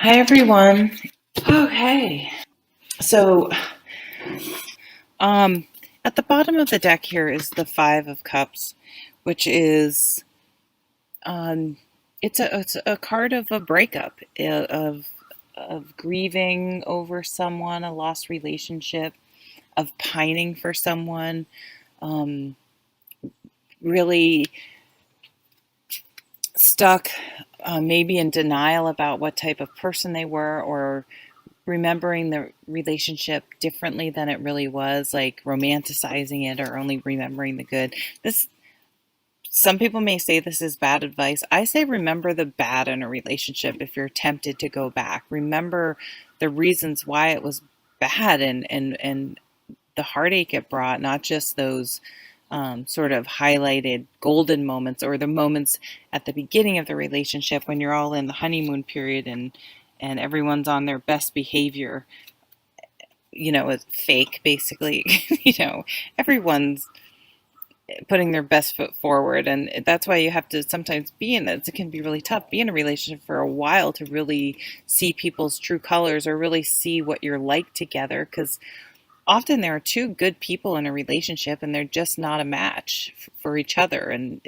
Hi, everyone. Okay. So, um, at the bottom of the deck here is the Five of Cups, which is, um, it's a card of a breakup, of grieving over someone, a lost relationship, of pining for someone, um, really stuck, maybe in denial about what type of person they were, or remembering the relationship differently than it really was, like romanticizing it or only remembering the good. This Some people may say this is bad advice. I say remember the bad in a relationship if you're tempted to go back. Remember the reasons why it was bad and the heartache it brought, not just those sort of highlighted golden moments or the moments at the beginning of the relationship when you're all in the honeymoon period and everyone's on their best behavior. It's fake basically. Everyone's putting their best foot forward, and that's why you have to sometimes be in it. It can be really tough, be in a relationship for a while to really see people's true colors or really see what you're like together, because often there are two good people in a relationship and they're just not a match for each other, and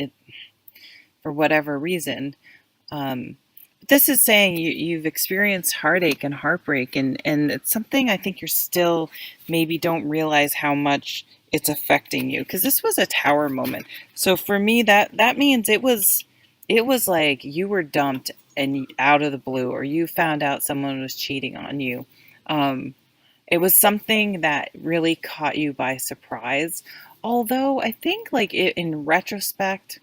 for whatever reason. This is saying you've experienced heartache and heartbreak, and it's something I think you're still maybe don't realize how much it's affecting you, because this was a tower moment. So for me, that means it was like you were dumped and out of the blue, or you found out someone was cheating on you. It was something that really caught you by surprise. Although I think, like, in retrospect,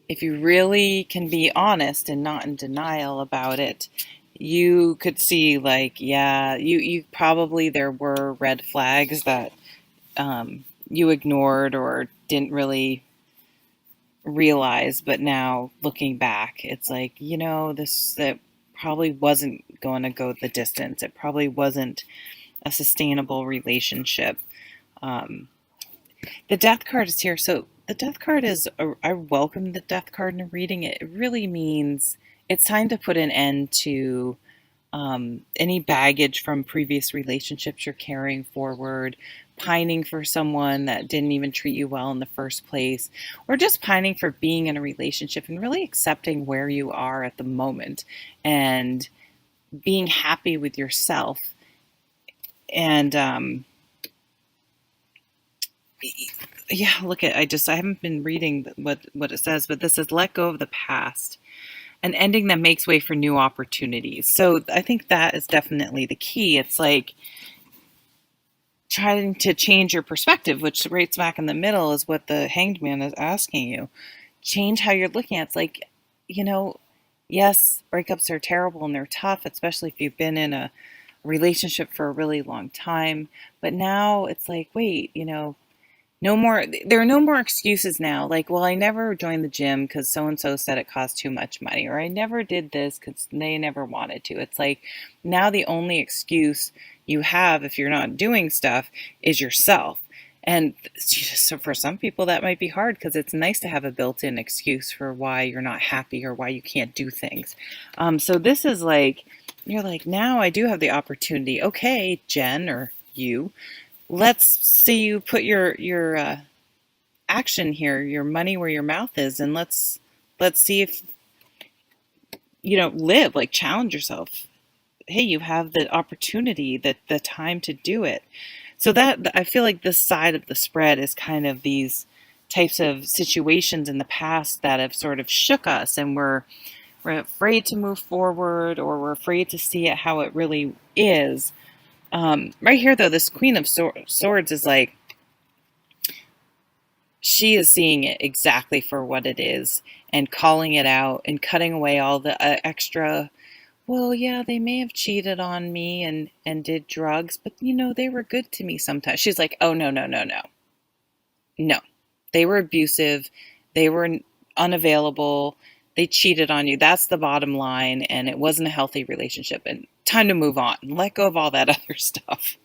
if you really can be honest and not in denial about it, you could see, like, yeah, you probably, there were red flags that you ignored or didn't really realize, but now looking back, it's like, this that probably wasn't going to go the distance. It probably wasn't a sustainable relationship. Um, The death card is here. So the death card is, I welcome the death card in a reading. It really means it's time to put an end to any baggage from previous relationships you're carrying forward, pining for someone that didn't even treat you well in the first place, or just pining for being in a relationship and really accepting where you are at the moment and being happy with yourself. And yeah, look at, I haven't been reading what it says, but this says let go of the past, an ending that makes way for new opportunities. So I think that is definitely the key. It's like trying to change your perspective, which right smack in the middle is what the hanged man is asking you. Change how you're looking at it. It's like, you know, yes, breakups are terrible and they're tough, especially if you've been in a relationship for a really long time. But now it's like, wait, no more, there are no more excuses now. Like, well, I never joined the gym because so and so said it cost too much money, or I never did this because they never wanted to. It's like now the only excuse you have if you're not doing stuff is yourself. And so for some people that might be hard, because it's nice to have a built-in excuse for why you're not happy or why you can't do things. So this is like, you're like, now I do have the opportunity. Okay, Jen, or you, let's see you put your action here, your money where your mouth is, and let's see if live, like, challenge yourself. Hey, you have the opportunity, the time to do it. So that, I feel like this side of the spread is kind of these types of situations in the past that have sort of shook us, and we're afraid to move forward, or we're afraid to see it how it really is. Right here, though, this Queen of Swords is like, she is seeing it exactly for what it is and calling it out and cutting away all the extra, well, yeah, they may have cheated on me and did drugs, but they were good to me sometimes. She's like, oh, no, no, no, no. No. They were abusive. They were unavailable. They cheated on you. That's the bottom line, and it wasn't a healthy relationship, and time to move on. Let go of all that other stuff.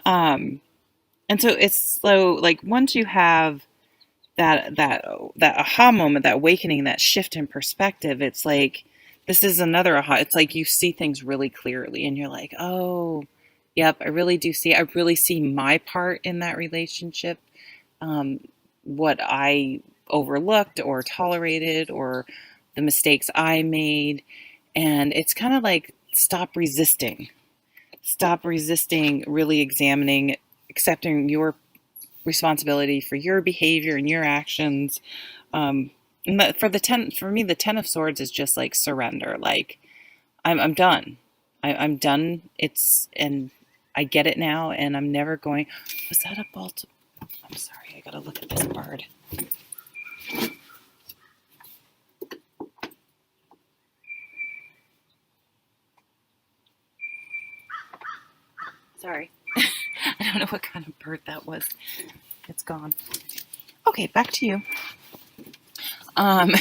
Um, and so it's so, like, once you have that aha moment, that awakening, that shift in perspective, it's like This is another aha. It's like you see things really clearly and you're like, oh, yep, I really see my part in that relationship. Um, what I overlooked or tolerated or the mistakes I made. And it's kind of like stop resisting. Stop resisting, really examining, accepting your responsibility for your behavior and your actions. And for me, the 10 of Swords is just like surrender. Like I'm done. I'm done. And I get it now, and I'm never going. Was that a bolt? I'm sorry. I gotta look at this bird. Sorry. I don't know what kind of bird that was. It's gone. Okay, back to you. Um,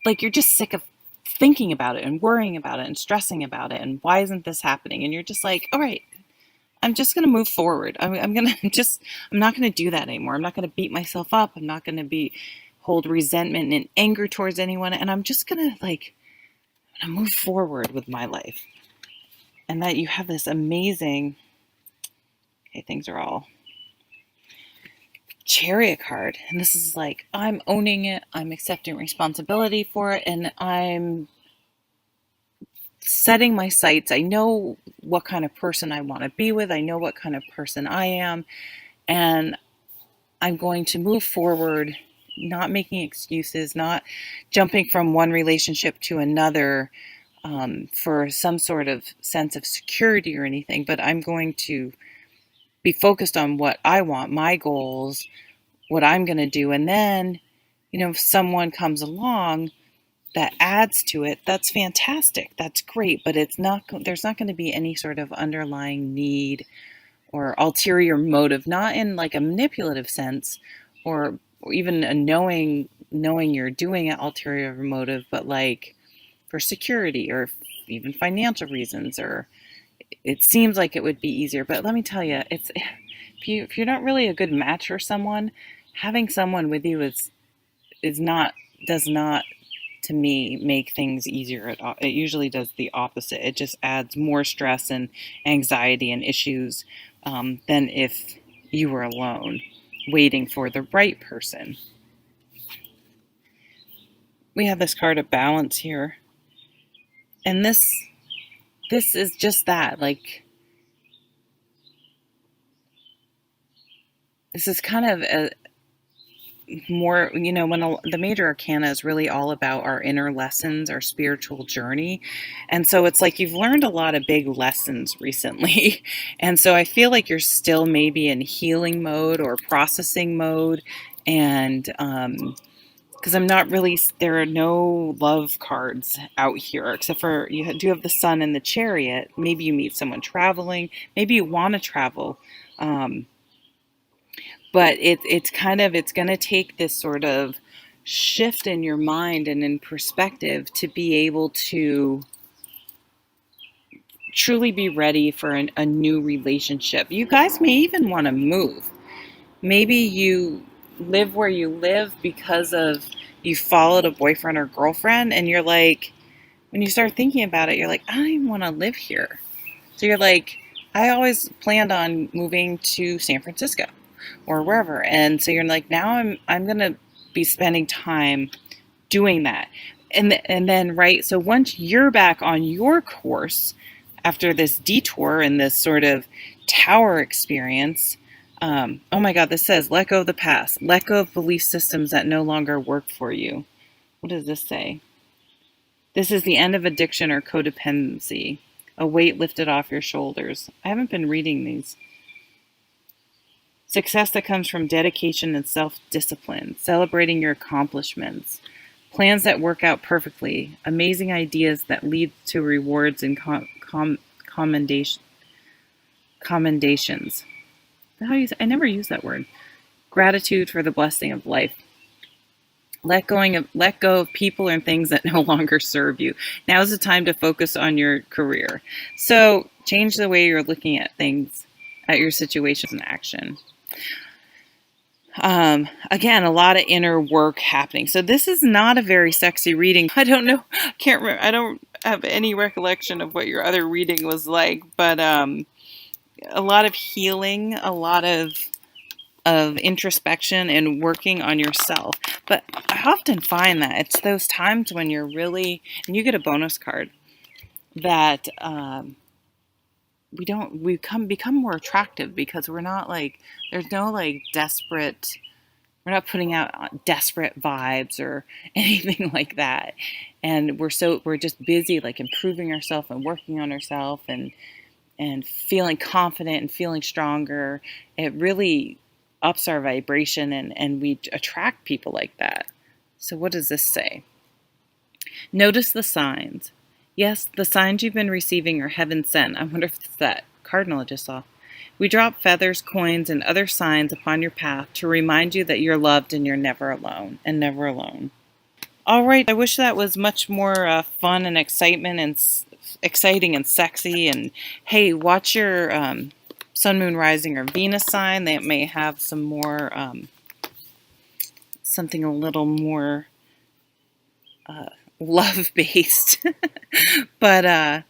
like you're just sick of thinking about it and worrying about it and stressing about it and why isn't this happening? And you're just like, all right, I'm just going to move forward. I'm not going to do that anymore. I'm not going to beat myself up. I'm not going to hold resentment and anger towards anyone. And I'm just going to move forward with my life. And that you have this amazing, okay, things are all Chariot card. And this is like, I'm owning it. I'm accepting responsibility for it. And I'm setting my sights. I know what kind of person I want to be with. I know what kind of person I am. And I'm going to move forward, not making excuses, not jumping from one relationship to another for some sort of sense of security or anything. But I'm going to be focused on what I want, my goals, what I'm going to do. And then, if someone comes along that adds to it, that's fantastic. That's great. But there's not going to be any sort of underlying need or ulterior motive, not in like a manipulative sense or even a knowing you're doing an ulterior motive, but like for security or even financial reasons, or it seems like it would be easier. But let me tell you, if you're not really a good match for someone, having someone with you does not to me make things easier. It usually does the opposite. It just adds more stress and anxiety and issues than if you were alone waiting for the right person. We have this card of balance here, and this is just that. Like, this is kind of a more, when the major arcana is really all about our inner lessons, our spiritual journey. And so it's like you've learned a lot of big lessons recently. And so I feel like you're still maybe in healing mode or processing mode. And because there are no love cards out here, except for you do have the Sun and the Chariot. Maybe you meet someone traveling, maybe you want to travel. But it's going to take this sort of shift in your mind and in perspective to be able to truly be ready for a new relationship. You guys may even want to move. Maybe you live where you live because of you followed a boyfriend or girlfriend, and you're like, when you start thinking about it, you're like, I don't even want to live here. So you're like, I always planned on moving to San Francisco or wherever. And so you're like, now I'm going to be spending time doing that. And then, right, so once you're back on your course after this detour and this sort of tower experience, oh my God, this says, let go of the past, let go of belief systems that no longer work for you. What does this say? This is the end of addiction or codependency, a weight lifted off your shoulders. I haven't been reading these. Success that comes from dedication and self-discipline, celebrating your accomplishments, plans that work out perfectly, amazing ideas that lead to rewards and commendations. I never use that word. Gratitude for the blessing of life. Let go of people and things that no longer serve you. Now is the time to focus on your career. So change the way you're looking at things, at your situations and action. Again, a lot of inner work happening. So this is not a very sexy reading. I don't know. Can't remember. I don't have any recollection of what your other reading was like, but a lot of healing, a lot of introspection and working on yourself. But I often find that it's those times when you're really, and you get a bonus card, that become more attractive because we're not like, there's no like desperate, we're not putting out desperate vibes or anything like that. And we're just busy like improving ourselves and working on ourselves and feeling confident and feeling stronger. It really ups our vibration, and we attract people like that. So what does this say? Notice the signs. Yes, the signs you've been receiving are heaven sent. I wonder if it's that cardinal I just saw. We drop feathers, coins, and other signs upon your path to remind you that you're loved and you're never alone, and never alone. All right, I wish that was much more fun and excitement and exciting and sexy. And hey, watch your sun, moon, rising, or Venus sign. They may have some more, something a little more love-based. But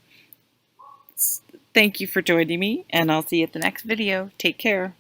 thank you for joining me, and I'll see you at the next video. Take care.